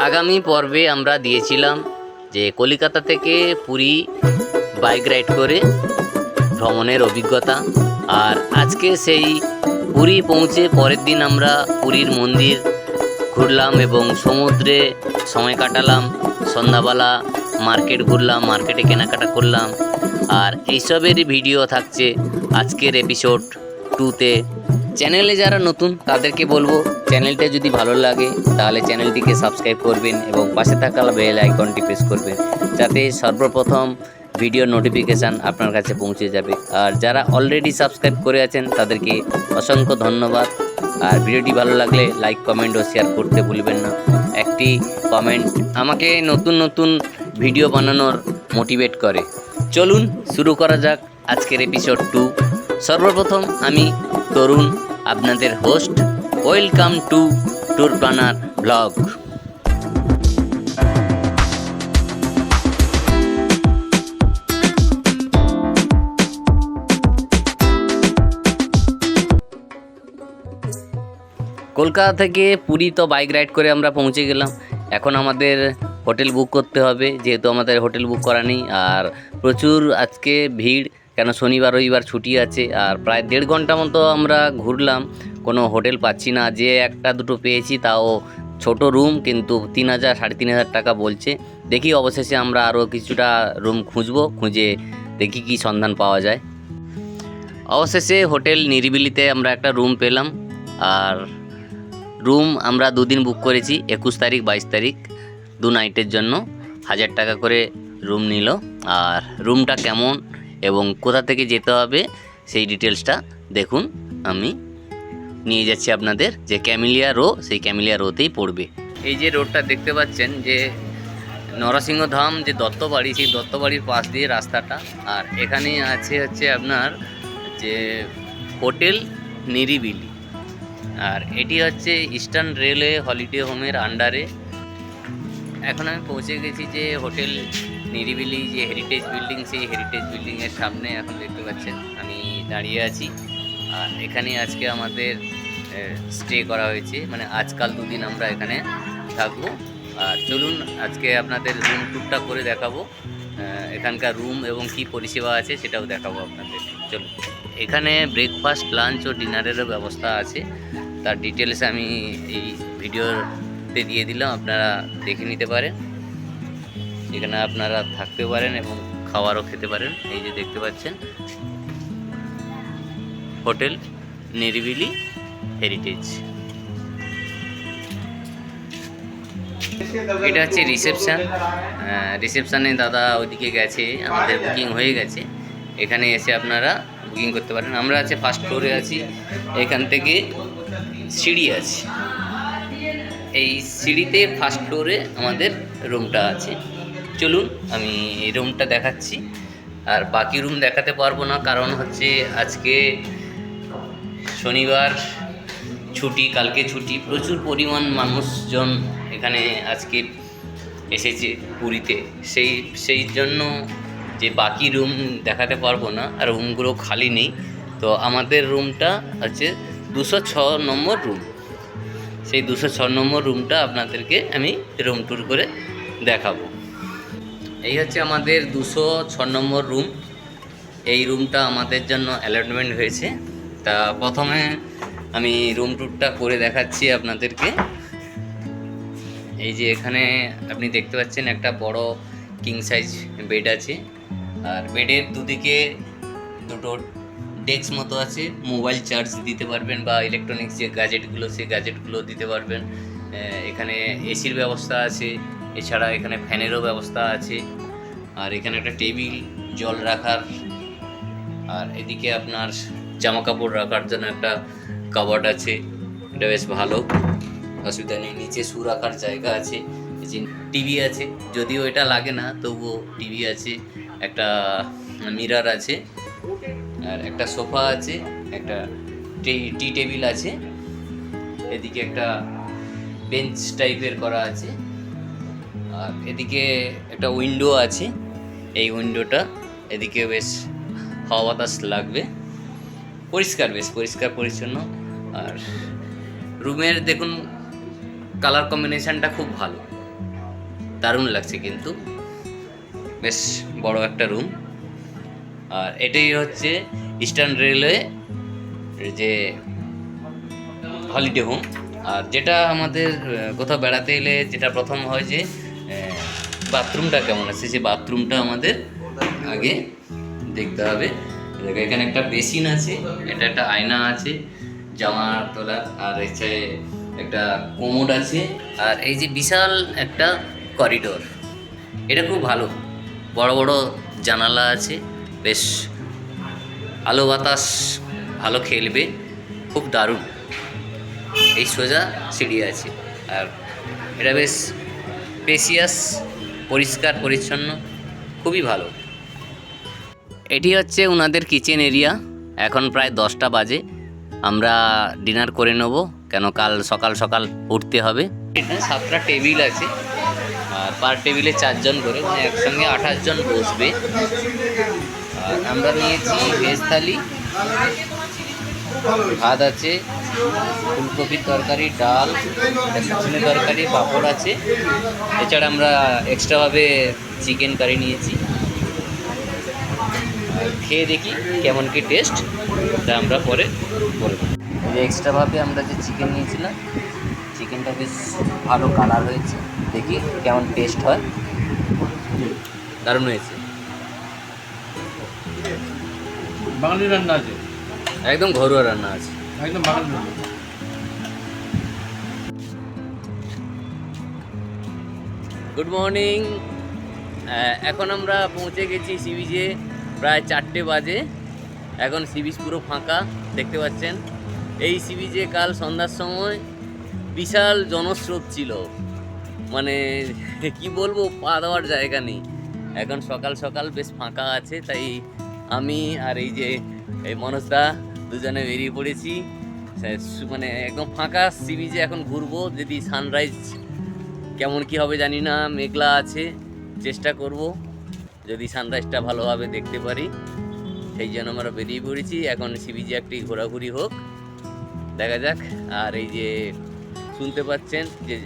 আগামী পর্বে আমরা দিয়েছিলাম যে কলকাতা থেকে পুরী বাইক রাইড করে ভ্রমণের অভিজ্ঞতা। আর আজকে সেই পুরী পৌঁছে পরের দিন আমরা পুরীর মন্দির ঘুরলাম এবং সমুদ্রে সময় কাটালাম। সন্ধ্যাবেলা মার্কেট ঘুরলাম, মার্কেটে কেনাকাটা করলাম। আর এইসবেরই ভিডিও থাকছে আজকের এপিসোড 2-তে। চ্যানেলে যারা নতুন তাদেরকে বলবো, চ্যানেলটা যদি ভালো লাগে তাহলে চ্যানেলটিকে সাবস্ক্রাইব করবেন এবং পাশে থাকা বেল আইকনটি প্রেস করবেন, যাতে সর্বপ্রথম ভিডিও নোটিফিকেশান আপনার কাছে পৌঁছে যাবে। আর যারা অলরেডি সাবস্ক্রাইব করে আছেন তাদেরকে অসংখ্য ধন্যবাদ। আর ভিডিওটি ভালো লাগলে লাইক, কমেন্ট ও শেয়ার করতে ভুলবেন না। একটি কমেন্ট আমাকে নতুন নতুন ভিডিও বানানোর মোটিভেট করে। চলুন শুরু করা যাক আজকের এপিসোড 2। সর্বপ্রথম আমি তরুণ, আপনাদের host. Welcome to tour planner blog. Kolkata থেকে পুরী তো বাইক রাইড করে আমরা পৌঁছে গেলাম। এখন আমাদের হোটেল বুক করতে হবে, যেহেতু আমাদের হোটেল বুক করা নেই। আর প্রচুর আজকে ভিড়, কেন শনিবার রবিবার ছুটি আছে। আর প্রায় 1.5 ঘন্টা মতো আমরা ঘুরলাম, কোনো হোটেল পাচ্ছি না। যে একটা দুটো পেয়েছি তাও ছোট রুম, কিন্তু 3,000 3,500 টাকা বলছে। দেখি অবশেষে আমরা আরও কিছুটা রুম খুঁজবো, খুঁজে দেখি কি সন্ধান পাওয়া যায়। অবশেষে হোটেল নিরিবিলিতে আমরা একটা রুম পেলাম। আর রুম আমরা 2 দিন বুক করেছি, 21 তারিখ 22 তারিখ, 2 নাইটের জন্য 1000 টাকা করে রুম নিল। আর রুমটা কেমন এবং কোথা থেকে যেতে হবে সেই ডিটেলসটা দেখুন। আমি নিয়ে যাচ্ছি আপনাদের যে ক্যামেলিয়া রো, সেই ক্যামেলিয়া রোতেই পড়বে। এই যে রোডটা দেখতে পাচ্ছেন, যে নরসিংহধাম যে দত্তবাড়ি, সেই দত্তবাড়ির পাশ দিয়ে রাস্তাটা। আর এখানে আছে হচ্ছে আপনার যে হোটেল নিরিবিলি। আর এটি হচ্ছে ইস্টার্ন রেলওয়ে হলিডে হোমের আন্ডারে। এখন আমি পৌঁছে গেছি যে হোটেল নিরিবিলি যে হেরিটেজ বিল্ডিং, সেই হেরিটেজ বিল্ডিংয়ের সামনে এখন দেখতে পাচ্ছেন আমি দাঁড়িয়ে আছি। আর এখানে আজকে আমাদের স্টে করা হয়েছে, মানে আজকাল 2 দিন আমরা এখানে থাকবো। আর চলুন আজকে আপনাদের রুম ট্যুরটা করে দেখাবো, এখানকার রুম এবং কি পরিষেবা আছে সেটাও দেখাবো আপনাদের। চলুন। এখানে ব্রেকফাস্ট, লাঞ্চ ও ডিনারেরও ব্যবস্থা আছে। তার ডিটেলস আমি এই ভিডিওতে দিয়ে দিলাম, আপনারা দেখে নিতে পারেন। এখানে আপনারা থাকতে পারেন এবং খাবারও খেতে পারেন। এই যে দেখতে পাচ্ছেন হোটেল নিরিবিলি হেরিটেজ। এটা হচ্ছে রিসেপশান। রিসেপশানে দাদা ওইদিকে গেছে, আমাদের বুকিং হয়ে গেছে। এখানে এসে আপনারা বুকিং করতে পারেন। আমরা আছে ফার্স্ট ফ্লোরে আছি, এখান থেকে সিঁড়ি আছে। এই সিঁড়িতে ফার্স্ট ফ্লোরে আমাদের রুমটা আছে। চলুন আমি এই রুমটা দেখাচ্ছি। আর বাকি রুম দেখাতে পারবো না, কারণ হচ্ছে আজকে শনিবার ছুটি, কালকে ছুটি। প্রচুর পরিমাণ মানুষজন এখানে আজকে এসেছে পুরীতে, সেই জন্য যে বাকি রুম দেখাতে পারবো না। আর রুমগুলো খালি নেই। তো আমাদের রুমটা হচ্ছে 206 নম্বর রুম। সেই 206 নম্বর রুমটা আপনাদেরকে আমি রুম ট্যুর করে দেখাবো। এই হচ্ছে আমাদের 206 নম্বর রুম। এই রুমটা আমাদের জন্য অ্যালটমেন্ট হয়েছে। তা প্রথমে আমি রুম ট্যুরটা করে দেখাচ্ছি আপনাদেরকে। এই যে এখানে আপনি দেখতে পাচ্ছেন একটা বড় কিং সাইজ বেড আছে। আর বেডের দুদিকে দুটো ডেস্ক মতো আছে, মোবাইল চার্জ দিতে পারবেন বা ইলেকট্রনিক্স যে গ্যাজেটগুলো, সেই গ্যাজেটগুলো দিতে পারবেন। এখানে এসির ব্যবস্থা আছে, এছাড়া এখানে ফ্যানেরও ব্যবস্থা আছে। আর এখানে একটা টেবিল, জল রাখার, আর এদিকে আপনার জামা কাপড় রাখার জন্য একটা কাবার্ড আছে। এটা বেশ ভালো, অসুবিধা নেই। নিচে শু রাখার জায়গা আছে, টিভি আছে, যদিও এটা লাগে না তবুও টিভি আছে, একটা মিরর আছে, আর একটা সোফা আছে, একটা টি টেবিল আছে। এদিকে একটা বেঞ্চ টাইপের করা আছে। আর এদিকে একটা উইন্ডো আছে। এই উইন্ডোটা এদিকে বেশ হাওয়া বাতাস লাগবে, পরিষ্কার, বেশ পরিষ্কার পরিচ্ছন্ন। আর রুমের দেখুন কালার কম্বিনেশানটা খুব ভালো। দারুণ লাগছে, কিন্তু বেশ বড় একটা রুম। আর এটাই হচ্ছে ইস্টার্ন রেলওয়ে যে হলিডে হোম। আর যেটা আমাদের কোথাও বেড়াতে এলে যেটা প্রথম হয় যে বাথরুমটা কেমন আছে, সেই বাথরুমটা আমাদের আগে দেখতে হবে। দেখো এখানে একটা বেসিন আছে, এটা একটা আয়না আছে জামা তোলা, আর এসে একটা কোমোড আছে, আর এই যে বিশাল একটা করিডোর, এটা খুব ভালো। বড় বড় জানালা আছে, বেশ আলো বাতাস ভালো খেলবে, খুব দারুণ। এই সোজা সিঁড়ি আছে, আর এটা বেশ স্পেসিয়াস, পরিষ্কার পরিচ্ছন্ন, খুবই ভালো। এটি হচ্ছে ওনাদের কিচেন এরিয়া। এখন প্রায় 10টা বাজে, আমরা ডিনার করে নেব, কেন কাল সকাল সকাল উঠতে হবে। এটা 7টা টেবিল আছে, আর পার টেবিলে 4 জন করে, মানে একসঙ্গে 28 জন বসবে। আর আমরা নিয়েছি ভেজ থালি, ভাত আছে, ফুলকপির তরকারি, ডাল, সজনে তরকারি, পাঁপড় আছে। এছাড়া আমরা এক্সট্রাভাবে চিকেন কারি নিয়েছি। খেয়ে দেখি কেমন কি টেস্ট, তা আমরা পরে বলবো। এক্সট্রাভাবে আমরা যে চিকেন নিয়েছিলাম, চিকেনটা বেশ ভালো কালার হয়েছে, দেখি কেমন টেস্ট হয়। দারুণ হয়েছে, বাঙালি রান্না আছে, একদম ঘরোয়া রান্না আছে, একদম বাঙালি রান্না। Good morning. এখন আমরা পৌঁছে গেছি সি বিচে, প্রায় 4টে বাজে। এখন সি বিচ পুরো ফাঁকা, দেখতে পাচ্ছেন। এই সি বিচে কাল সন্ধ্যার সময় বিশাল জনস্রোত ছিল, মানে কি বলবো, পা দেওয়ার জায়গা নেই। এখন সকাল সকাল বেশ ফাঁকা আছে, তাই আমি আর এই যে এই মনোজদা দুজনে বেরিয়ে পড়েছি। মানে একদম ফাঁকা সি বিচে এখন ঘুরবো। যদি সানরাইজ কেমন কি হবে জানি না, মেঘলা আছে, চেষ্টা করব যদি সানরাইজটা ভালোভাবে দেখতে পারি, সেই জন্য আমরা বেরিয়ে পড়েছি। এখন সি বিচে একটি ঘোরাঘুরি হোক, দেখা যাক। আর এই যে শুনতে পাচ্ছেন যে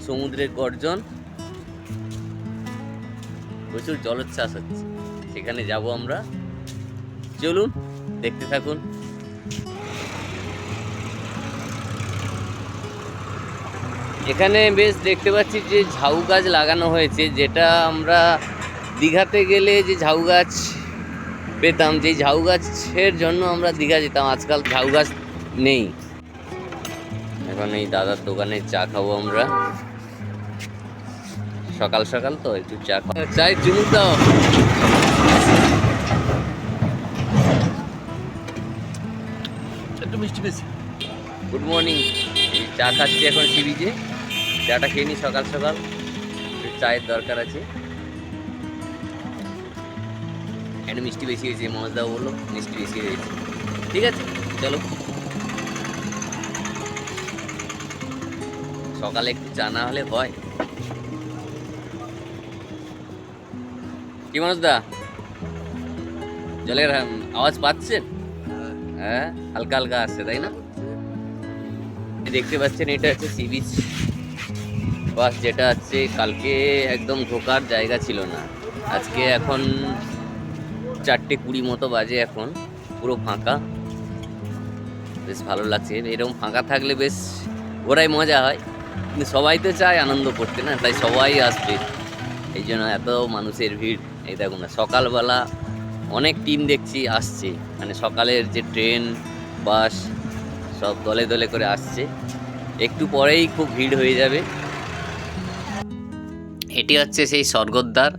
সমুদ্রের গর্জন, প্রচুর জলোচ্ছ্বাস হচ্ছে, সেখানে যাব আমরা। চলুন দেখতে থাকুন। এখানে বেশ দেখতে পাচ্ছি যে ঝাউ গাছ লাগানো হয়েছে, যেটা আমরা দীঘাতে গেলে যে ঝাউ গাছ পেতাম, যে ঝাউ গাছের জন্য আমরা দীঘা যেতাম, আজকাল ঝাউ গাছ নেই। এখন এই দাদার দোকানে চা খাবো আমরা, সকাল সকাল তো একটু চা খাবো। চাই চুমুক দাও। একটু মিষ্টি বেশি। Good morning. চা খাচ্ছি এখন সি বিচে, চাটা খেয়ে নি সকাল সকাল, চায়ের দরকার আছে। একটু মিষ্টি বেশি হয়েছে, মজদাও বললো মিষ্টি বেশি হয়েছে। ঠিক আছে চলো, সকালে একটু চা না হলে হয়। কি মনোজদা, জলের আওয়াজ পাচ্ছেন? হ্যাঁ, হালকা হালকা আসছে, তাই না? দেখতে পাচ্ছেন এটা হচ্ছে সি বিচ বাস, যেটা হচ্ছে কালকে একদম ঢোকার জায়গা ছিল না। আজকে এখন 4:20 মতো বাজে, এখন পুরো ফাঁকা, বেশ ভালো লাগছে। এরকম ফাঁকা থাকলে বেশ ঘোরায় মজা হয়, কিন্তু সবাই তো চায় আনন্দ করতে না, তাই সবাই আসবে, এই জন্য এত মানুষের ভিড়। এই দেখুন না, সকালবেলা অনেক টিম দেখছি আসছে, মানে সকালের যে ট্রেন বাস সব দলে দলে করে আসছে, একটু পরেই খুব ভিড় হয়ে যাবে। এটি হচ্ছে সেই স্বর্গদ্বার,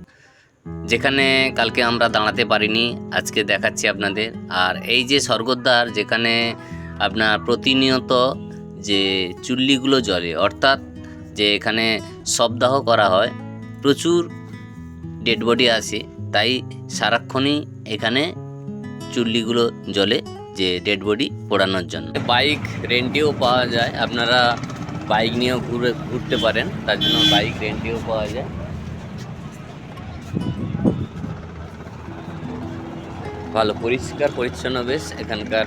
যেখানে কালকে আমরা দাঁড়াতে পারিনি, আজকে দেখাচ্ছি আপনাদের। আর এই যে স্বর্গদ্বার, যেখানে আপনার প্রতিনিয়ত যে চুল্লিগুলো জ্বলে, অর্থাৎ যে এখানে শবদাহ করা হয়, প্রচুর ডেড বডি আসে, তাই সারাক্ষণই এখানে চুল্লিগুলো জ্বলে, যে ডেড বডি পোড়ানোর জন্য। বাইক রেন্টেও পাওয়া যায়, আপনারা বাইক নিয়েও ঘুরতে পারেন, তার জন্য বাইক রেন্টেও পাওয়া যায়। ভালো পরিষ্কার পরিচ্ছন্ন বেশ এখানকার।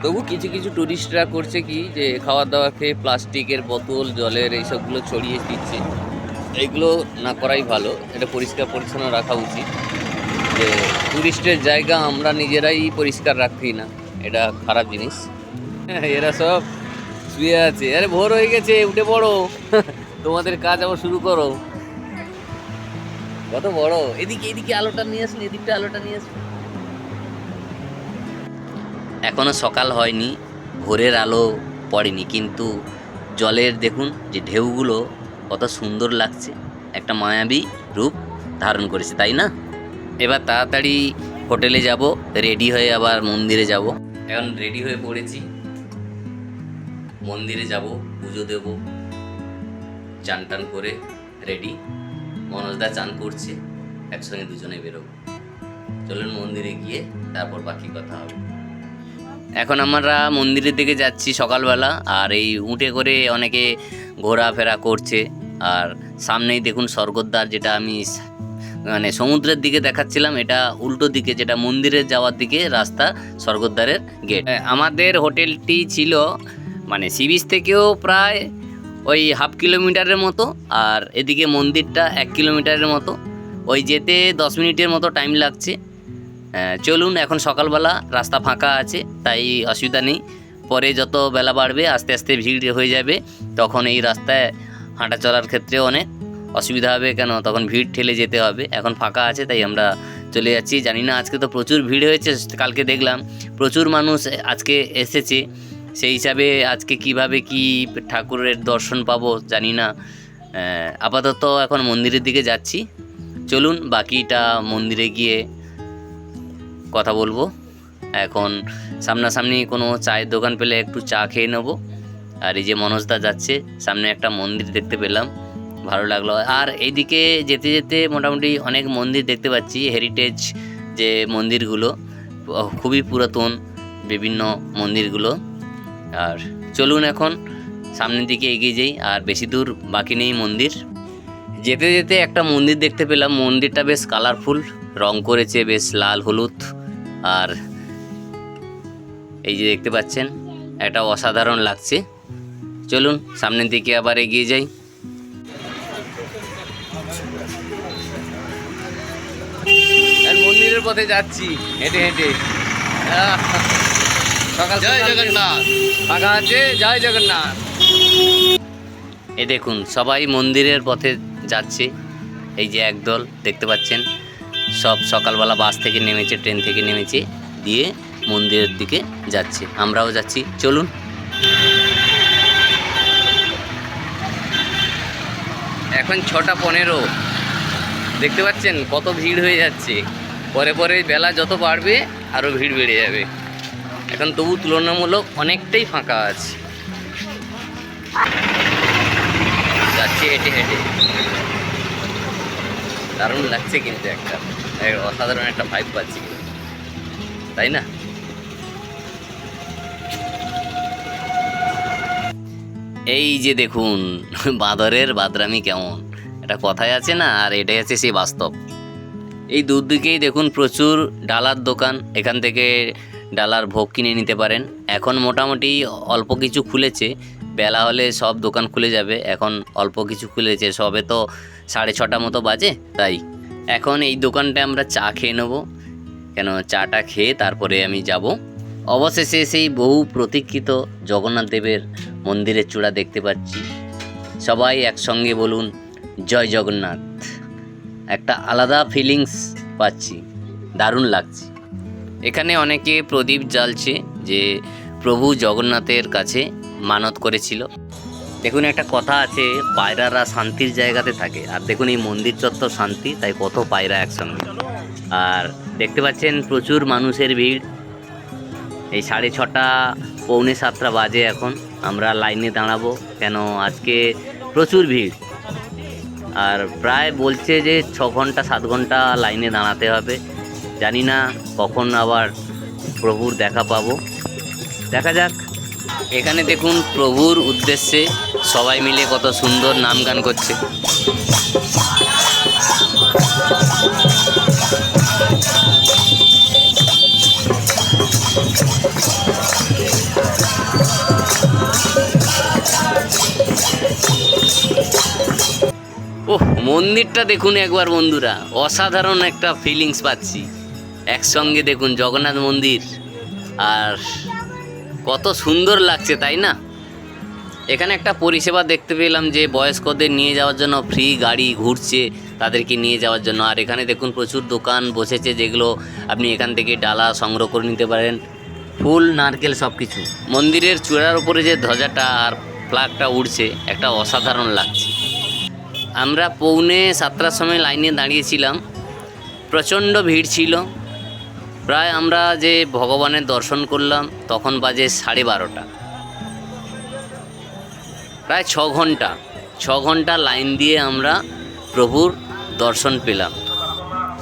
তবু কিছু কিছু টুরিস্টরা করছে কি, যে খাওয়া দাওয়া খেয়ে প্লাস্টিকের বোতল, জলের এইসবগুলো ছড়িয়ে দিচ্ছে, এইগুলো না করাই ভালো, এটা পরিষ্কার পরিচ্ছন্ন রাখা উচিত। যে টুরিস্টের জায়গা আমরা নিজেরাই পরিষ্কার রাখি না, এটা খারাপ জিনিস। এরা সব শুয়ে আছে, আরে ভোর হয়ে গেছে, উঠে পড়ো। তোমাদের কাজ আবার শুরু করো। কত বড়, এদিকে এদিকে আলোটা নিয়ে আসুন, এদিকটা আলোটা নিয়ে আসুন। এখনো সকাল হয়নি, ভোরের আলো পড়েনি, কিন্তু জলের দেখুন যে ঢেউগুলো কত সুন্দর লাগছে, একটা মায়াবী রূপ ধারণ করেছে, তাই না? এবার তাড়াতাড়ি হোটেলে যাব, রেডি হয়ে আবার মন্দিরে যাব। এখন রেডি হয়ে পড়েছি, মন্দিরে যাব, পুজো দেব, চান টান করে রেডি। মনোজদা চান করছে, একসঙ্গে দুজনে বেরোবো। চলুন মন্দিরে গিয়ে তারপর বাকি কথা হবে। এখন আমরা মন্দিরের দিকে যাচ্ছি সকালবেলা, আর এই উঠে করে অনেকে ঘোরাফেরা করছে। আর সামনেই দেখুন স্বর্গদ্বার, যেটা আমি মানে সমুদ্রের দিকে দেখাচ্ছিলাম, এটা উল্টো দিকে, যেটা মন্দিরে যাওয়ার দিকে রাস্তা, স্বর্গদ্বারের গেট। আমাদের হোটেলটি ছিল মানে সি বিচ থেকেও প্রায় ওই 1/2 কিলোমিটারের মতো, আর এদিকে মন্দিরটা 1 কিলোমিটারের মতো। ওই যেতে 10 মিনিটের মতো টাইম লাগছে। চলুন, এখন সকালবেলা রাস্তা ফাঁকা আছে, তাই অসুবিধা নেই। পরে যত বেলা বাড়বে আস্তে আস্তে ভিড় হয়ে যাবে, তখন এই রাস্তায় হাঁটা চলার ক্ষেত্রে অনেক অসুবিধা হবে, কেন তখন ভিড় ঠেলে যেতে হবে। এখন ফাঁকা আছে তাই আমরা চলে যাচ্ছি। জানি না, আজকে তো প্রচুর ভিড় হয়েছে, কালকে দেখলাম প্রচুর মানুষ আজকে এসেছে, সেই হিসাবে আজকে কিভাবে কি ঠাকুরের দর্শন পাবো জানি না। আপাতত এখন মন্দিরের দিকে যাচ্ছি, চলুন বাকিটা মন্দিরে গিয়ে কথা বলবো। এখন সামনাসামনি কোনো চায়ের দোকান পেলে একটু চা খেয়ে নেবো। আর এই যে মনোজদা যাচ্ছে, সামনে একটা মন্দির দেখতে পেলাম, ভালো লাগলো। আর এইদিকে যেতে যেতে মোটামুটি অনেক মন্দির দেখতে পাচ্ছি, হেরিটেজ যে মন্দিরগুলো, খুবই পুরাতন বিভিন্ন মন্দিরগুলো। আর চলুন এখন সামনের দিকে এগিয়ে যাই, আর বেশি দূর বাকি নেই মন্দির। যেতে যেতে একটা মন্দির দেখতে পেলাম, মন্দিরটা বেশ কালারফুল, রং করেছে বেশ লাল হলুদ। আর এই যে দেখতে পাচ্ছেন, এটা অসাধারণ লাগছে। চলুন সামনের দিকে আবার এগিয়ে যাই। মন্দিরের পথে যাচ্ছি হেঁটে হেঁটে। সকাল জয় জগন্নাথ, ফাঁকা আছে, জয় জগন্নাথ। এই দেখুন সবাই মন্দিরের পথে যাচ্ছে, এই যে একদল দেখতে পাচ্ছেন, সব সকালবেলা বাস থেকে নেমেছে, ট্রেন থেকে নেমেছে, দিয়ে মন্দিরের দিকে যাচ্ছে, আমরাও যাচ্ছি। চলুন। এখন 6:15, দেখতে পাচ্ছেন কত ভিড় হয়ে যাচ্ছে। পরে পরে বেলা যত বাড়বে আরও ভিড় বেড়ে যাবে। এখন তবু তুলনামূলক অনেকটাই ফাঁকা আছে, যাচ্ছে হেঁটে হেঁটে। দারুণ লাগছে, কিন্তু একটা অসাধারণ একটা ভাইব পাচ্ছি, তাই না? এই যে দেখুন বাঁদরের বাদরামি কেমন, এটা কথায় আছে না, আর এটাই আছে সেই বাস্তব। এই দুদিকেই দেখুন প্রচুর ডালার দোকান, এখান থেকে ডালার ভোগ কিনে নিতে পারেন। এখন মোটামুটি অল্প কিছু খুলেছে, বেলা হলে সব দোকান খুলে যাবে, এখন অল্প কিছু খুলেছে, সবে তো 6:30 মতো বাজে। তাই এখন এই দোকানটায় আমরা চা খেয়ে নেবো, কেন চাটা খেয়ে তারপরে আমি যাব। অবশেষে সেই বহু প্রতীক্ষিত জগন্নাথ দেবের মন্দিরের চূড়া দেখতে পাচ্ছি। সবাই একসঙ্গে বলুন জয় জগন্নাথ। একটা আলাদা ফিলিংস পাচ্ছি, দারুণ লাগছে। এখানে অনেকে প্রদীপ জ্বালছে, যে প্রভু জগন্নাথের কাছে মানত করেছিল। দেখুন একটা কথা আছে, পায়রারা শান্তির জায়গাতে থাকে, আর দেখুন এই মন্দির চত্বর শান্তি, তাই কত পায়রা একসঙ্গে। আর দেখতে পাচ্ছেন প্রচুর মানুষের ভিড়। এই 6:30 পৌনে 7টা বাজে, এখন আমরা লাইনে দাঁড়াবো, কেন আজকে প্রচুর ভিড়। আর প্রায় বলছে যে 6 ঘন্টা 7 ঘন্টা লাইনে দাঁড়াতে হবে। জানি না কখন আবার প্রভুর দেখা পাবো, দেখা যাক। এখানে দেখুন প্রভুর উদ্দেশ্যে সবাই মিলে কত সুন্দর নাম গান করছে। ওহ, মন্দিরটা দেখুন একবার বন্ধুরা, অসাধারণ একটা ফিলিংস পাচ্ছি। একসঙ্গে দেখুন জগন্নাথ মন্দির, আর কত সুন্দর লাগছে তাই না। এখানে একটা পরিষেবা দেখতে পেলাম যে বয়স্কদের নিয়ে যাওয়ার জন্য ফ্রি গাড়ি ঘুরছে তাদেরকে নিয়ে যাওয়ার জন্য। আর এখানে দেখুন প্রচুর দোকান বসেছে, যেগুলো আপনি এখান থেকে ডালা সংগ্রহ করে নিতে পারেন, ফুল নারকেল সব কিছু। মন্দিরের চূড়ার উপরে যে ধ্বজাটা আর ফ্ল্যাগটা উড়ছে, একটা অসাধারণ লাগছে। আমরা 6:45 সময় লাইনে দাঁড়িয়েছিলাম, প্রচণ্ড ভিড় ছিল। প্রায় আমরা যে ভগবানের দর্শন করলাম তখন বাজে 12:30। প্রায় 6 ঘন্টা লাইন দিয়ে আমরা প্রভুর দর্শন পেলাম।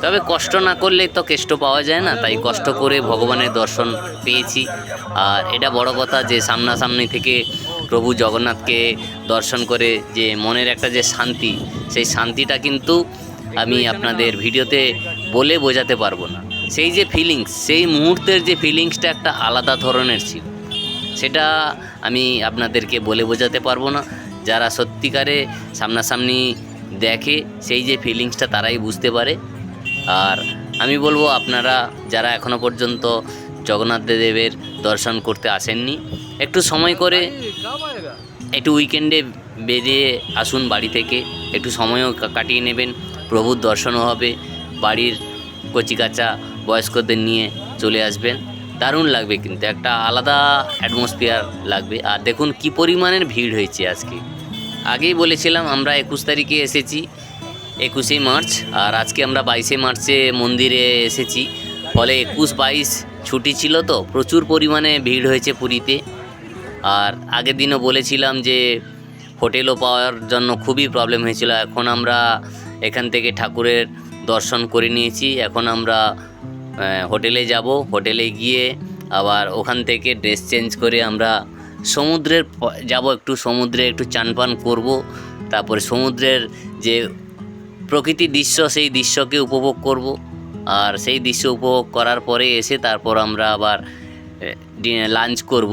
তবে কষ্ট না করলে তো কেষ্ট পাওয়া যায় না, তাই কষ্ট করে ভগবানের দর্শন পেয়েছি। আর এটা বড় কথা যে সামনাসামনি থেকে প্রভু জগন্নাথকে দর্শন করে যে মনের একটা যে শান্তি, সেই শান্তিটা কিন্তু আমি আপনাদের ভিডিওতে বলে বোঝাতে পারবো না। সেই যে ফিলিংস, সেই মুহূর্তের যে ফিলিংসটা একটা আলাদা ধরনের ছিল, সেটা আমি আপনাদেরকে বলে বোঝাতে পারবো না। যারা সত্যিকারে সামনাসামনি দেখে সেই যে ফিলিংসটা তারাই বুঝতে পারে। আর আমি বলবো আপনারা যারা এখনও পর্যন্ত জগন্নাথ দেবের দর্শন করতে আসেননি, একটু সময় করে একটু উইকেন্ডে বেরিয়ে আসুন বাড়ি থেকে, একটু সময়ও কাটিয়ে নেবেন, প্রভুর দর্শনও হবে, বাড়ির কচিকাচা বয়স্কদের নিয়ে চলে আসবেন। দারুণ লাগবে, কিন্তু একটা আলাদা অ্যাটমসফিয়ার লাগবে। আর দেখুন কি পরিমাণের ভিড় হয়েছে আজকে। আগেই বলেছিলাম আমরা 21 তারিখে এসেছি, 21শে মার্চ, আর আজকে আমরা 22শে মার্চে মন্দিরে এসেছি। ফলে 21-22 ছুটি ছিল, তো প্রচুর পরিমাণে ভিড় হয়েছে পুরীতে। আর আগের দিনও বলেছিলাম যে হোটেলও পাওয়ার জন্য খুবই প্রবলেম হয়েছিল। এখন আমরা এখান থেকে ঠাকুরের দর্শন করে নিয়েছি, এখন আমরা হোটেলে যাব। হোটেলে গিয়ে আবার ওখান থেকে ড্রেস চেঞ্জ করে আমরা সমুদ্রের যাব, একটু সমুদ্রে একটু চান পান করবো। তারপরে সমুদ্রের যে প্রকৃতির দৃশ্য, সেই দৃশ্যকে উপভোগ করব। আর সেই দৃশ্য উপভোগ করার পরে এসে তারপর আমরা আবার লাঞ্চ করব।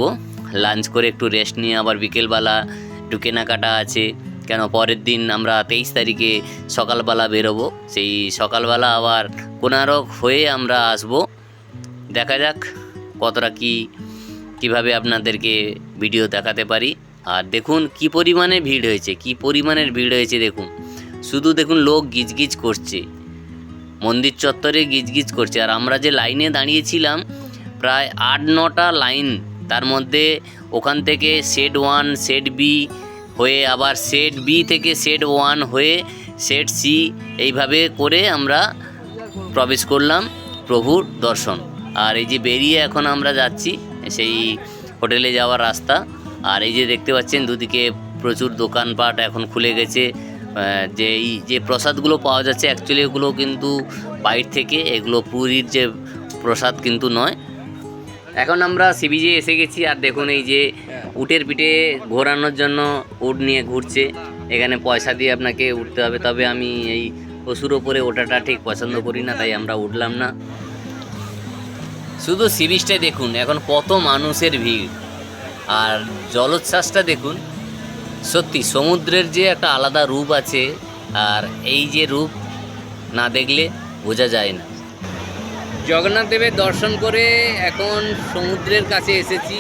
লাঞ্চ করে একটু রেস্ট নিয়ে আবার বিকেলবেলা একটু কেনাকাটা আছে, কেন পরের দিন আমরা 23 তারিখে সকালবেলা বেরোবো। সেই সকালবেলা আবার কোণারক হয়ে আমরা আসব। দেখা যাক কতটা কীভাবে আপনাদেরকে ভিডিও দেখাতে পারি। আর দেখুন কি পরিমাণে ভিড় হয়েছে, কি পরিমাণের ভিড় হয়েছে দেখুন। শুধু দেখুন লোক গিজগিজ করছে, মন্দির চত্বরে গিজগিজ করছে। আর আমরা যে লাইনে দাঁড়িয়েছিলাম প্রায় 8-9টা লাইন, তার মধ্যে ওখান থেকে সেট 1 সেট বি হয়ে আবার সেট বি থেকে সেট 1 হয়ে সেট সি, এইভাবে করে আমরা প্রবেশ করলাম প্রভুর দর্শন। আর এই যে বেরিয়ে এখন আমরা যাচ্ছি সেই হোটেলে যাওয়ার রাস্তা। আর এই যে দেখতে পাচ্ছেন দুদিকে প্রচুর দোকানপাট এখন খুলে গেছে। যে প্রসাদগুলো পাওয়া যাচ্ছে অ্যাকচুয়ালি এগুলো কিন্তু বাইরে থেকে, এগুলো পুরীর যে প্রসাদ কিন্তু নয়। এখন আমরা সি বিচে এসে গেছি। আর দেখুন এই যে উটের পিঠে ঘোরানোর জন্য উট নিয়ে ঘুরছে, এখানে পয়সা দিয়ে আপনাকে উঠতে হবে। তবে আমি এই পশুর ওপরে ওঠাটা ঠিক পছন্দ করি না, তাই আমরা উঠলাম না। শুধু সি বিচটাই দেখুন এখন কত মানুষের ভিড়, আর জলোচ্ছ্বাসটা দেখুন। সত্যি সমুদ্রের যে একটা আলাদা রূপ আছে, আর এই যে রূপ না দেখলে বোঝা যায় না। জগন্নাথ দেবের দর্শন করে এখন সমুদ্রের কাছে এসেছি।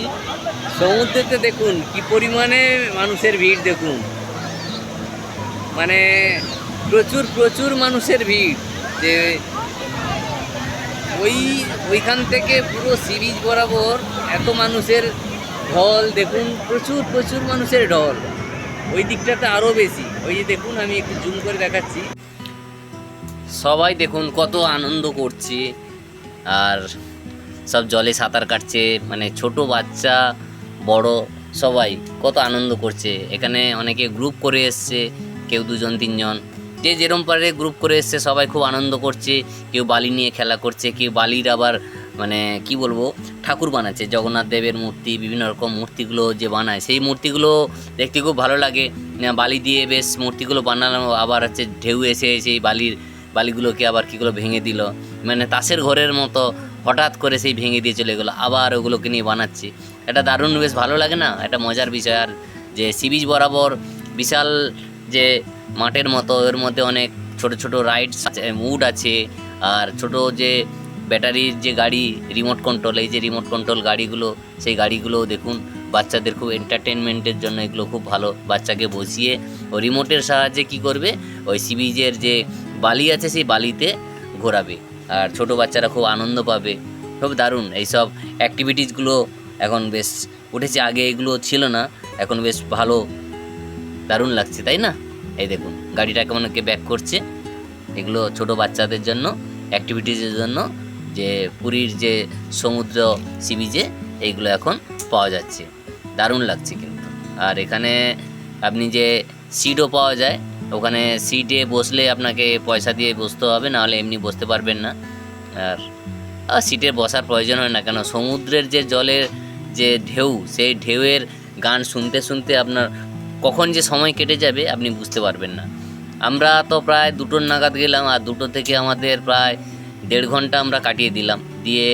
সমুদ্রেতে দেখুন কি পরিমাণে মানুষের ভিড় দেখুন, মানে প্রচুর প্রচুর মানুষের ভিড়। যে ওইখান থেকে পুরো সি বিচ বরাবর এত মানুষের ঢল দেখুন, প্রচুর প্রচুর মানুষের ঢল। ওই দিকটাতে আরও বেশি। ওই যে দেখুন আমি একটু জুম করে দেখাচ্ছি, সবাই দেখুন কত আনন্দ করছে। আর সব জলে সাঁতার কাটছে, মানে ছোট বাচ্চা বড় সবাই কত আনন্দ করছে। এখানে অনেকে গ্রুপ করে এসছে, কেউ 2-3 যে যেরম পারে গ্রুপ করে এসছে, সবাই খুব আনন্দ করছে। কেউ বালি নিয়ে খেলা করছে, কেউ বালির আবার মানে কি বলবো ঠাকুর বানাচ্ছে, জগন্নাথ দেবের মূর্তি, বিভিন্ন রকম মূর্তিগুলো যে বানায় সেই মূর্তিগুলো দেখতে খুব ভালো লাগে। বালি দিয়ে বেশ মূর্তিগুলো বানানো, আবার হচ্ছে ঢেউ এসে সেই বালিগুলোকে আবার কীগুলো ভেঙে দিল, মানে তাসের ঘরের মতো হঠাৎ করে সেই ভেঙে দিয়ে চলে গেলো, আবার ওগুলোকে নিয়ে বানাচ্ছে। এটা দারুণ বেশ ভালো লাগে না, এটা মজার বিষয়। আর যে সি বিচ বরাবর বিশাল যে মাঠের মতো, এর মধ্যে অনেক ছোট ছোট রাইডস আছে, মুড আছে। আর ছোট যে ব্যাটারির যে গাড়ি রিমোট কন্ট্রোল, এই যে রিমোট কন্ট্রোল গাড়িগুলো, সেই গাড়িগুলোও দেখুন বাচ্চাদের খুব এন্টারটেনমেন্টের জন্য এগুলো খুব ভালো। বাচ্চাকে বসিয়ে ও রিমোটের সাহায্যে কি করবে, ওই সি বিচের যে বালি আছে সেই বালিতে ঘোরাবে, আর ছোট বাচ্চারা খুব আনন্দ পাবে। খুব দারুণ এইসব অ্যাক্টিভিটিসগুলো এখন বেশ উঠেছে, আগে এগুলো ছিল না, এখন বেশ ভালো দারুণ লাগছে, তাই না? এই দেখুন গাড়িটা কেমন ব্যাক করছে। এগুলো ছোট বাচ্চাদের জন্য অ্যাক্টিভিটিসের জন্য, যে পুরীর যে সমুদ্র সি বিচে এইগুলো এখন পাওয়া যাচ্ছে, দারুণ লাগছে কিন্তু। আর এখানে আপনি যে সিটও পাওয়া যায়, ওখানে সিটে বসলে আপনাকে পয়সা দিয়ে বসতে হবে, নাহলে এমনি বসতে পারবেন না। আর সিটে বসার প্রয়োজন হয় না, কেন সমুদ্রের যে জলের যে ঢেউ, সেই ঢেউয়ের গান শুনতে শুনতে আপনার কখন যে সময় কেটে যাবে আপনি বুঝতে পারবেন না। আমরা তো প্রায় 2টোর নাগাদ গেলাম, আর 2টো থেকে আমাদের প্রায় 1.5 ঘন্টা আমরা কাটিয়ে দিলাম। দিয়ে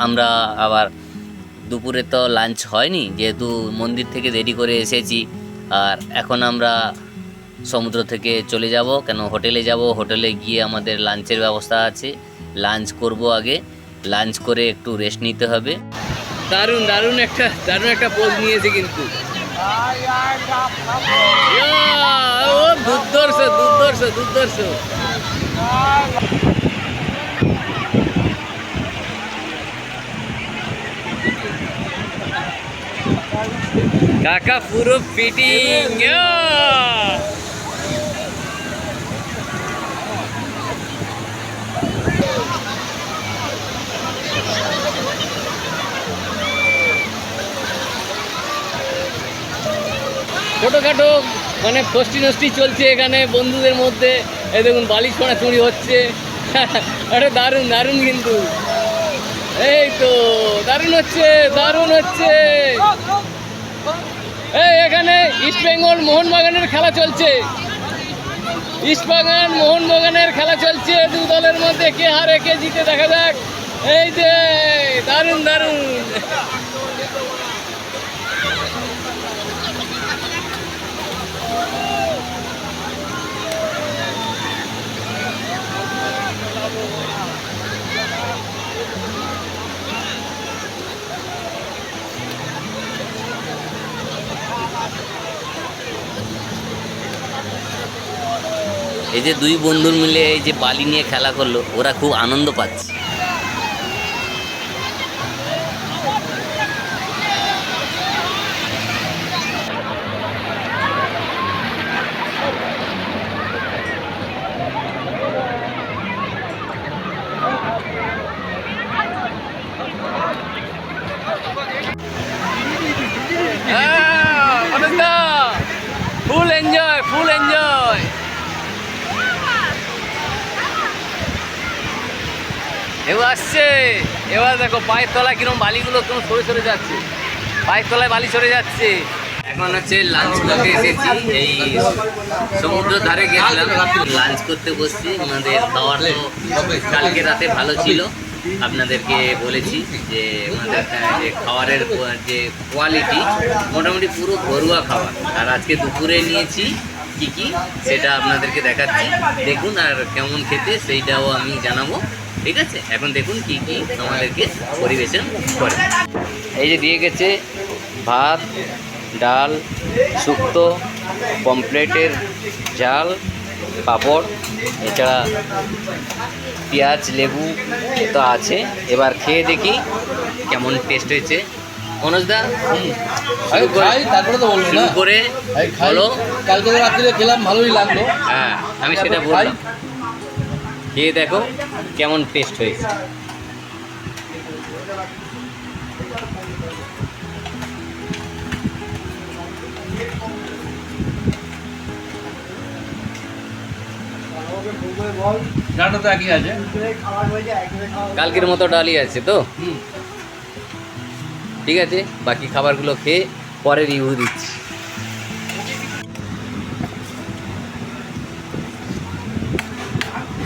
আমরা আবার দুপুরে তো লাঞ্চ হয়নি, যেহেতু মন্দির থেকে দেরি করে এসেছি। আর এখন আমরা সমুদ্র থেকে চলে যাব, কেন হোটেলে যাব। হোটেলে গিয়ে আমাদের লাঞ্চের ব্যবস্থা আছে, লাঞ্চ করব আগে, লাঞ্চ করে একটু রেস্ট নিতে হবে। দারুণ দারুণ একটা পোজ নিয়েছে কিন্তু। ও দুর্ধর্ষ। কাকা পুরো ফিটিং। ছোটোখাটো মানে ফষ্টি নষ্টি চলছে এখানে বন্ধুদের মধ্যে। এই দেখুন বালি ছোঁড়াছুঁড়ি হচ্ছে। আরে দারুণ কিন্তু, এই তো দারুণ হচ্ছে। এই এখানে ইস্টবেঙ্গল মোহনবাগানের খেলা চলছে, মোহনবাগানের খেলা চলছে। দু দলের মধ্যে কে হারে কে জিতে দেখা যাক। এই যে দারুণ এই যে দুই বন্ধু মিলে এই যে বালি নিয়ে খেলা করলো, ওরা খুব আনন্দ পাচ্ছে। Full enjoy. এবার আসছে, এবার দেখো পায়ের তলায় কিরকম বালিগুলো কেমন সরে যাচ্ছে, পায়ের তলায় বালি সরে যাচ্ছে। এখন হচ্ছে লাঞ্চ করতে এসেছি, এই সমুদ্র ধারে গেছিলাম, লাঞ্চ করতে বসছি। আমাদের খাওয়ার তো কালকে রাতে ভালো ছিল, আপনাদেরকে বলেছি যে আমাদের যে খাবারের যে কোয়ালিটি মোটামুটি পুরো ঘরোয়া খাবার। আর আজকে দুপুরে নিয়েছি কি সেটা আপনাদেরকে দেখাচ্ছি, দেখুন। আর কেমন খেতে সেইটাও আমি জানাবো, ঠিক আছে? এখন দেখুন কি আমাদেরকে পরিবেশন করে। এই যে দিয়ে গেছে ভাত, ডাল, শুক্তো, পমফ্লেটের ঝাল, পাঁপড়, এছাড়া পেঁয়াজ, লেবু তো আছে। এবার খেয়ে দেখি কেমন টেস্ট হয়েছে। মনোজদা তারপরে তো বলবো শুরু না করে বলো। কালকে রাত্রে খেলাম, ভালোই লাগলো। হ্যাঁ, আমি সেটা বললাম, খেয়ে দেখো কেমন টেস্ট হয়েছে। ডালটা তো একই আছে, কালকের মতো ডালই আছে তো, ঠিক আছে। বাকি খাবারগুলো খেয়ে পরে রিভিউ দিচ্ছি।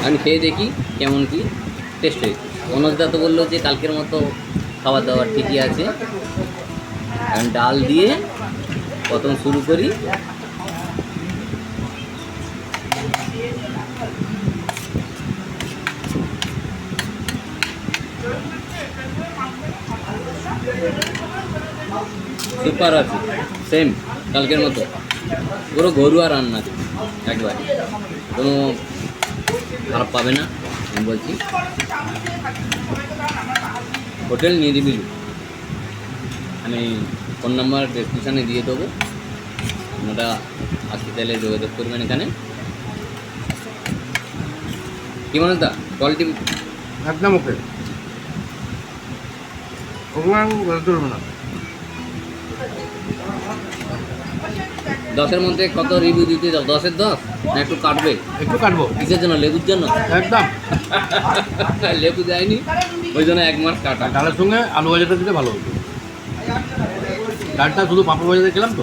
আমি খেয়ে দেখি কেমন কি টেস্ট হয়েছে। অনুজদা তো বললো যে কালকের মতো খাবার দাবার ঠিকই আছে। আমি ডাল দিয়ে প্রথম শুরু করি। সুপার আছে, সেম কালকের মতো, পুরো ঘরোয়া রান্না একবার, কোনো খারাপ পাবে না আমি বলছি। হোটেল নিরিবিলি, আমি ফোন নাম্বার ডেসক্রিপশানে দিয়ে দেবো, আপনারা আসতে চাইলে যোগাযোগ করবেন এখানে। কি মনে দা কোয়ালিটি একদম ওকে, ওগুলো বলতে পারবো না। 10-এর মধ্যে কত রিভিউ দিতে যাও? 10-এর 10 না একটু কাটবে? একটু কাটবো কিসের জন্য? লেবুর জন্য? একদম। লেবু দেয়নি ওই জন্য 1 মাস কাটা। আর ডালের সঙ্গে আলু ভাজাটা দিতে ভালো হতো। ডালটা শুধু পাঁপড় ভাজাতে খেলাম তো,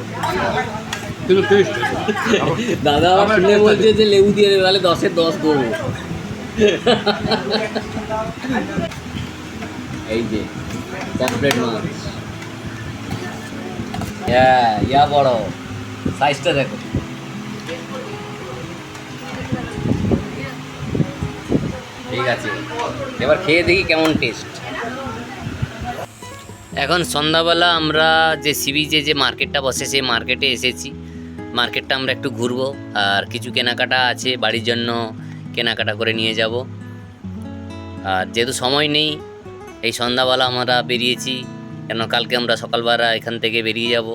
কিন্তু টেস্ট। দাদা আবার শুনে বলছে যে লেবু দিয়ে দেবে, তাহলে 10-এর 10 দেবো। এই যে পমফ্রেট মাছ, ইয়া বড় সাইজটা দেখো। ঠিক আছে, এবার খেয়ে দেখি কেমন টেস্ট। এখন সন্ধ্যাবেলা আমরা যে সি বিচে যে মার্কেটটা বসে সেই মার্কেটে এসেছি। মার্কেটটা আমরা একটু ঘুরবো, আর কিছু কেনাকাটা আছে বাড়ির জন্য, কেনাকাটা করে নিয়ে যাব। আর যেহেতু সময় নেই, এই সন্ধ্যাবেলা আমরা বেরিয়েছি, কেন কালকে আমরা সকালবেলা এখান থেকে বেরিয়ে যাব,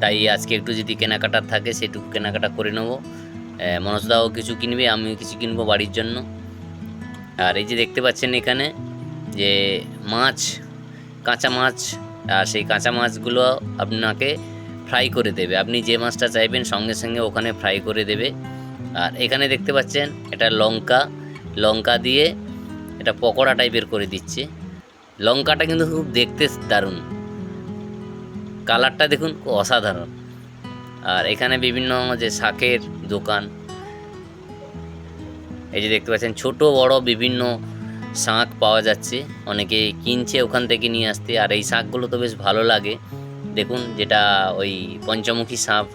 তাই আজকে একটু যদি কেনাকাটার থাকে সেটুকু কেনাকাটা করে নেবো। মনসদাও কিছু কিনবে, আমিও কিছু কিনবো বাড়ির জন্য। আর এই যে দেখতে পাচ্ছেন এখানে যে মাছ, কাঁচা মাছ, আর সেই কাঁচা মাছগুলো আপনাকে ফ্রাই করে দেবে। আপনি যে মাছটা চাইবেন সঙ্গে সঙ্গে ওখানে ফ্রাই করে দেবে। আর এখানে দেখতে পাচ্ছেন এটা লঙ্কা দিয়ে এটা পকোড়া টাইপের করে দিচ্ছে। লঙ্কাটা কিন্তু খুব দেখতে দারুণ, কালারটা দেখুন খুব অসাধারণ। আর এখানে বিভিন্ন যে শাকের দোকান, এই যে দেখতে পাচ্ছেন ছোট বড় বিভিন্ন শাক পাওয়া যাচ্ছে, অনেকে কিনছে ওখান থেকে নিয়ে আসতে। আর এই শাকগুলো তো বেশ ভালো লাগে, দেখুন যেটা ওই পঞ্চমুখী সাপ,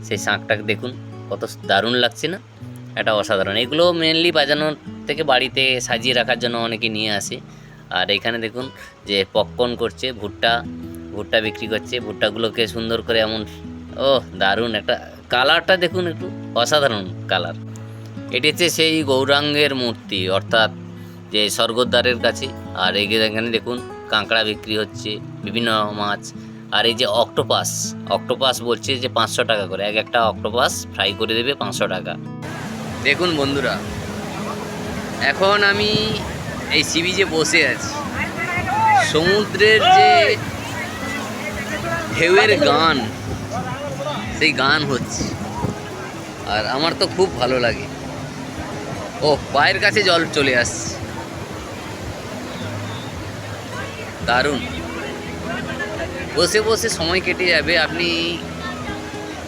সেই শাকটাকে দেখুন কত দারুণ লাগছে না, এটা অসাধারণ। এগুলো মেনলি বাজানোর থেকে বাড়িতে সাজিয়ে রাখার জন্য অনেকে নিয়ে আসে। আর এখানে দেখুন যে পপকর্ন করছে, ভুট্টা বিক্রি করছে, ভুট্টাগুলোকে সুন্দর করে এমন, ও দারুণ একটা কালারটা দেখুন, একটু অসাধারণ কালার। এটি হচ্ছে সেই গৌরাঙ্গের মূর্তি, অর্থাৎ যে স্বর্গদ্বারের কাছে। আর এখানে দেখুন কাঁকড়া বিক্রি হচ্ছে, বিভিন্ন মাছ। আর এই যে অক্টোপাস বলছে যে 500 টাকা করে, একটা অক্টোপাস ফ্রাই করে দেবে 500 টাকা। দেখুন বন্ধুরা, এখন আমি এই সি বিচে বসে আছি, সমুদ্রের যে ঢেউয়ের গান, সেই গান হচ্ছে, আর আমার তো খুব ভালো লাগে। ও পায়ের কাছে জল চলে আসছে, দারুণ। বসে বসে সময় কেটে যাবে, আপনি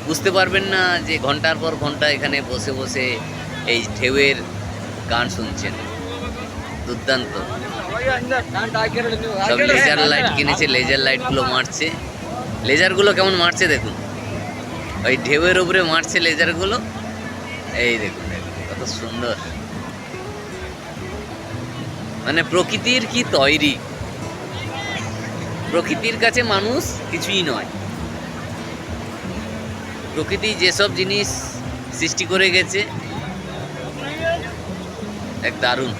বুঝতে পারবেন না যে ঘন্টার পর ঘন্টা এখানে বসে বসে এই ঢেউয়ের গান শুনছেন। দুর্দান্ত। সব লেজার লাইট কিনেছে, লেজার লাইটগুলো মারছে, লেজারগুলো কেমন মারছে দেখুন, ওই ঢেউয়ের উপরে মারছে লেজারগুলো। এই দেখুন কত সুন্দর, মানে প্রকৃতির কি তৈরি, প্রকৃতির কাছে মানুষ কিছুই নয়। প্রকৃতি যেসব জিনিস সৃষ্টি করে গেছে, এক দারুণ।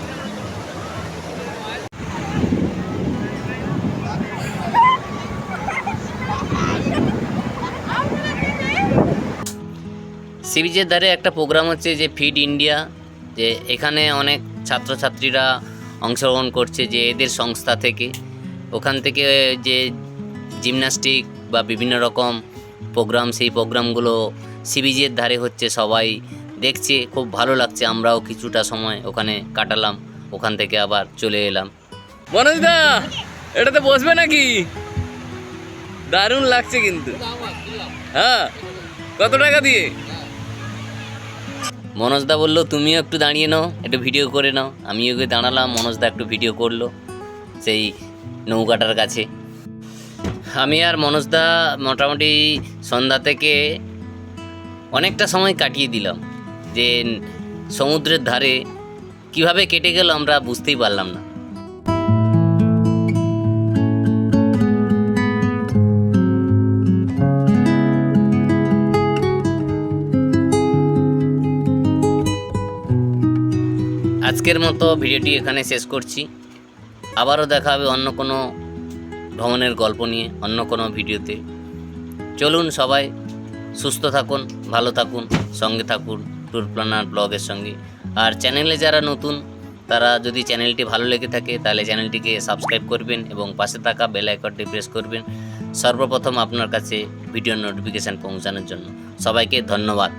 সি বিচের ধারে একটা প্রোগ্রাম হচ্ছে যে ফিট ইন্ডিয়া, যে এখানে অনেক ছাত্রছাত্রীরা অংশগ্রহণ করছে, যে এদের সংস্থা থেকে, ওখান থেকে যে জিমন্যাস্টিক বা বিভিন্ন রকম প্রোগ্রাম, সেই প্রোগ্রামগুলো সি বিচের ধারে হচ্ছে, সবাই দেখছে, খুব ভালো লাগছে। আমরাও কিছুটা সময় ওখানে কাটালাম, ওখান থেকে আবার চলে এলাম। মনোজদা এটাতে বসবে নাকি? দারুণ লাগছে কিন্তু। হ্যাঁ, কত টাকা দিয়ে? মনোজদা বললো তুমিও একটু দাঁড়িয়ে নাও, একটু ভিডিও করে নাও। আমিও গিয়ে দাঁড়ালাম, মনোজদা একটু ভিডিও করলো সেই নৌকাটার কাছে। আমি আর মনোজদা মোটামুটি সন্ধ্যা থেকে অনেকটা সময় কাটিয়ে দিলাম, যে সমুদ্রের ধারে কিভাবে কেটে গেল আমরা বুঝতেই পারলাম না। আজকের মতো ভিডিওটি এখানে শেষ করছি। আবারও দেখা হবে অন্য কোনো ভ্রমণের গল্প নিয়ে অন্য কোনো ভিডিওতে। চলুন সবাই সুস্থ থাকুন, ভালো থাকুন, সঙ্গে থাকুন ট্যুর প্ল্যানার ব্লগের সঙ্গে। আর চ্যানেলে যারা নতুন তারা যদি চ্যানেলটি ভালো লেগে থাকে তাহলে চ্যানেলটিকে সাবস্ক্রাইব করবেন এবং পাশে থাকা বেল আইকনটি প্রেস করবেন সর্বপ্রথম আপনার কাছে ভিডিও নোটিফিকেশান পৌঁছানোর জন্য। সবাইকে ধন্যবাদ।